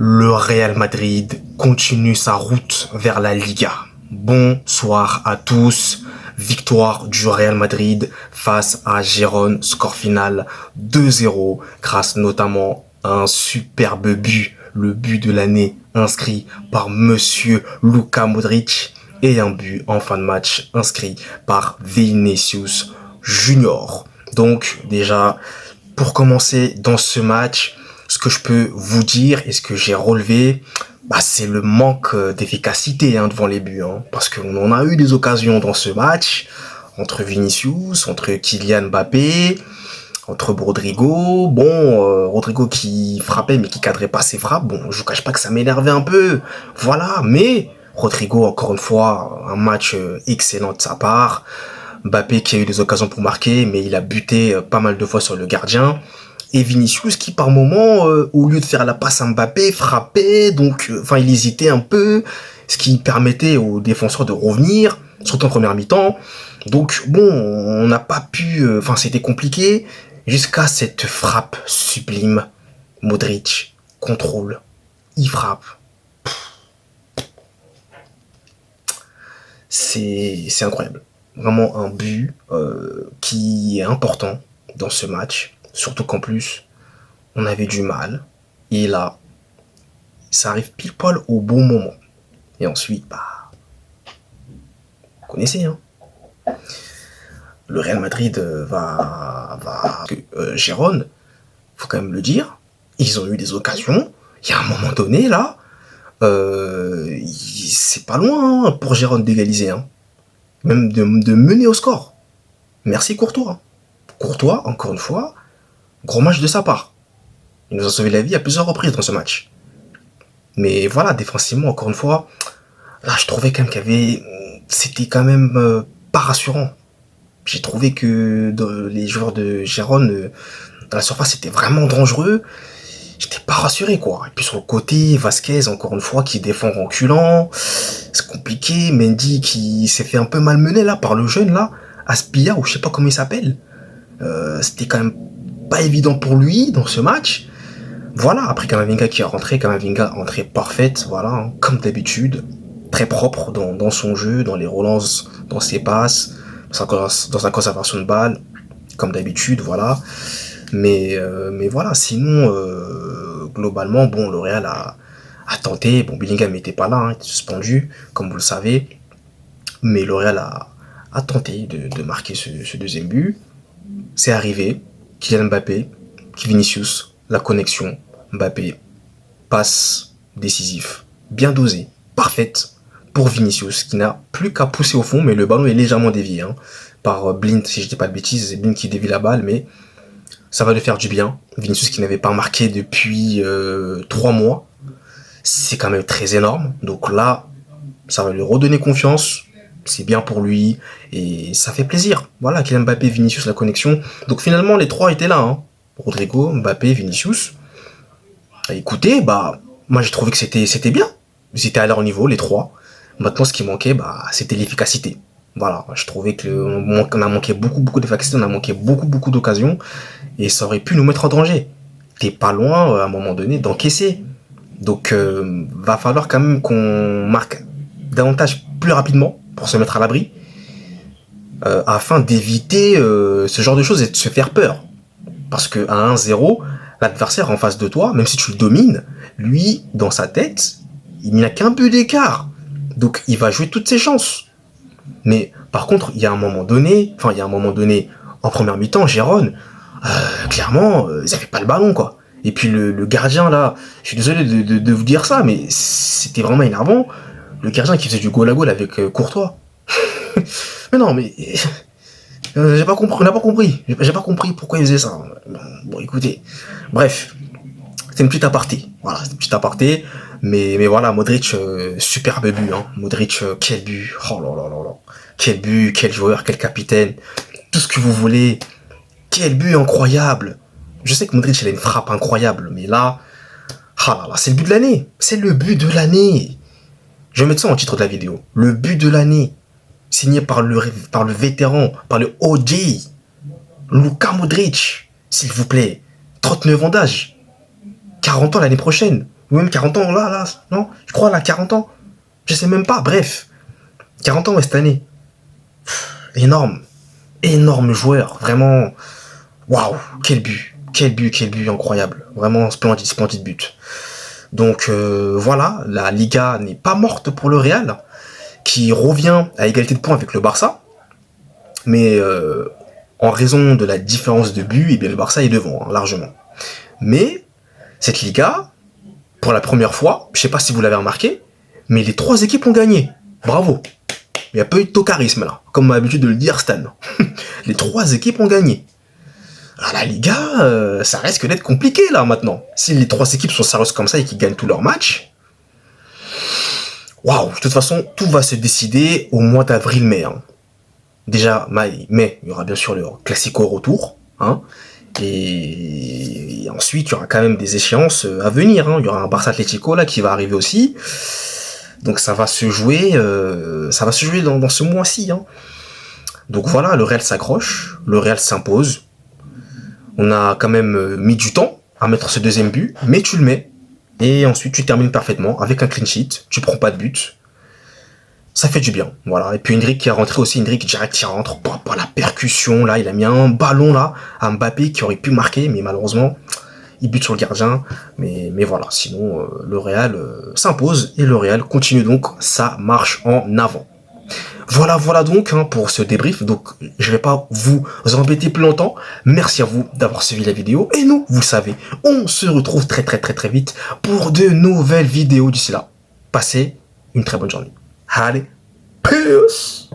Le Real Madrid continue sa route vers la Liga. Bonsoir à tous. Victoire du Real Madrid face à Gérone. Score final 2-0 grâce notamment à un superbe but. Le but de l'année inscrit par Monsieur Luka Modric et un but en fin de match inscrit par Vinicius Junior. Donc déjà, pour commencer dans ce match, ce que je peux vous dire et ce que j'ai relevé, c'est le manque d'efficacité devant les buts. Parce qu'on en a eu des occasions dans ce match, entre Vinicius, entre Kylian Mbappé, entre Rodrigo. Rodrigo qui frappait mais qui cadrait pas ses frappes. Bon, je vous cache pas que ça m'énervait un peu. Voilà, mais Rodrigo, encore une fois, un match excellent de sa part. Mbappé qui a eu des occasions pour marquer, mais il a buté pas mal de fois sur le gardien. Et Vinicius qui par moment, au lieu de faire la passe à Mbappé, frappait, il hésitait un peu, ce qui permettait aux défenseurs de revenir, surtout en première mi-temps. Donc on n'a pas pu, c'était compliqué, jusqu'à cette frappe sublime. Modric, contrôle, il frappe. C'est incroyable. Vraiment un but qui est important dans ce match. Surtout qu'en plus, on avait du mal. Et là, ça arrive pile poil au bon moment. Et ensuite, vous connaissez, Le Real Madrid Gérone, faut quand même le dire, ils ont eu des occasions. Il y a un moment donné, là, c'est pas loin pour Gérone d'égaliser. Même de mener au score. Merci Courtois. Courtois, encore une fois, gros match de sa part. Il nous a sauvé la vie à plusieurs reprises dans ce match. Mais voilà, défensivement, encore une fois, là, je trouvais quand même c'était quand même pas rassurant. J'ai trouvé que les joueurs de Gérone, dans la surface, c'était vraiment dangereux. J'étais pas rassuré, quoi. Et puis sur le côté, Vasquez, encore une fois, qui défend reculant. C'est compliqué. Mendy qui s'est fait un peu malmener, là, par le jeune, là. Aspilla, ou je sais pas comment il s'appelle. C'était quand même pas évident pour lui dans ce match. Voilà, après Camavinga qui est rentré, Camavinga entrée parfaite, voilà, comme d'habitude, très propre dans son jeu, dans les relances, dans ses passes, dans sa conservation de balle, comme d'habitude, voilà. Mais voilà, sinon, globalement, le Real a tenté, Bellingham n'était pas là, il était suspendu, comme vous le savez, mais le Real a tenté de marquer ce deuxième but. C'est arrivé, Kylian Mbappé, Vinicius, la connexion, Mbappé, passe décisif, bien dosé, parfaite pour Vinicius, qui n'a plus qu'à pousser au fond, mais le ballon est légèrement dévié, par Blind, si je dis pas de bêtises, c'est Blind qui dévie la balle, mais ça va lui faire du bien. Vinicius qui n'avait pas marqué depuis 3 mois, c'est quand même très énorme, donc là, ça va lui redonner confiance, c'est bien pour lui, et ça fait plaisir. Voilà, Kylian Mbappé, Vinicius, la connexion. Donc finalement, les trois étaient là, Rodrigo, Mbappé, Vinicius. Écoutez, moi j'ai trouvé que c'était bien. Ils étaient à leur niveau, les trois. Maintenant, ce qui manquait, c'était l'efficacité. Voilà, je trouvais qu'on a manqué beaucoup d'efficacité, on a manqué beaucoup d'occasions, et ça aurait pu nous mettre en danger. T'es pas loin, à un moment donné, d'encaisser. Donc, va falloir quand même qu'on marque davantage plus rapidement pour se mettre à l'abri, afin d'éviter ce genre de choses et de se faire peur. Parce que à 1-0, l'adversaire en face de toi, même si tu le domines, lui, dans sa tête, il n'a qu'un but d'écart. Donc il va jouer toutes ses chances. Mais par contre, il y a un moment donné, en première mi-temps, Gérone, clairement, ils n'avaient pas le ballon, quoi. Et puis le gardien, là, je suis désolé de vous dire ça, mais c'était vraiment énervant. Le gardien qui faisait du goal à goal avec Courtois. Mais non, mais j'ai pas compris, on n'a pas compris. J'ai pas compris pourquoi il faisait ça. Bon, écoutez, bref, c'est une petite aparté. Voilà, c'est une petite aparté. Mais voilà, Modric, superbe but. Modric, quel but. Oh là là là là. Quel but, quel joueur, quel capitaine. Tout ce que vous voulez. Quel but incroyable. Je sais que Modric, il a une frappe incroyable. Mais là, c'est le but de l'année. C'est le but de l'année. Je vais mettre ça en titre de la vidéo. Le but de l'année. Signé par le vétéran, par le OG, Luka Modric, s'il vous plaît. 39 ans d'âge. 40 ans l'année prochaine. Ou même 40 ans, là, non? Je crois, là, 40 ans. Je sais même pas, bref. 40 ans, ouais, cette année. Énorme. Énorme joueur. Vraiment. Waouh, quel but. Quel but incroyable. Vraiment splendide, splendide but. Donc voilà, la Liga n'est pas morte pour le Real, qui revient à égalité de points avec le Barça. Mais en raison de la différence de but, eh bien, le Barça est devant, hein, largement. Mais cette Liga, pour la première fois, je sais pas si vous l'avez remarqué, mais les 3 équipes ont gagné. Bravo. Il n'y a pas eu de tocarisme là, comme on a l'habitude de le dire Stan. Les 3 équipes ont gagné. Alors, la Liga, ça risque d'être compliqué là maintenant. Si les 3 équipes sont sérieuses comme ça et qu'ils gagnent tous leurs matchs, waouh, de toute façon, tout va se décider au mois d'avril-mai. Hein. Déjà, mai, il y aura bien sûr le Classico retour. Hein. Et ensuite, il y aura quand même des échéances à venir. Hein. Il y aura un Barça Atlético là qui va arriver aussi. Donc ça va se jouer, dans ce mois-ci. Hein. Donc voilà, le Real s'accroche, le Real s'impose. On a quand même mis du temps à mettre ce deuxième but, mais tu le mets. Et ensuite, tu termines parfaitement avec un clean sheet. Tu prends pas de but. Ça fait du bien, voilà. Et puis Endrick qui a rentré aussi, Endrick direct qui rentre, par la percussion, là, il a mis un ballon, là, à Mbappé qui aurait pu marquer, mais malheureusement, il bute sur le gardien. Mais voilà, sinon, le Real s'impose et le Real continue donc sa marche en avant. Voilà donc hein, pour ce débrief. Donc je vais pas vous embêter plus longtemps. Merci à vous d'avoir suivi la vidéo. Et nous, vous savez, on se retrouve très vite pour de nouvelles vidéos. D'ici là, passez une très bonne journée. Allez, peace.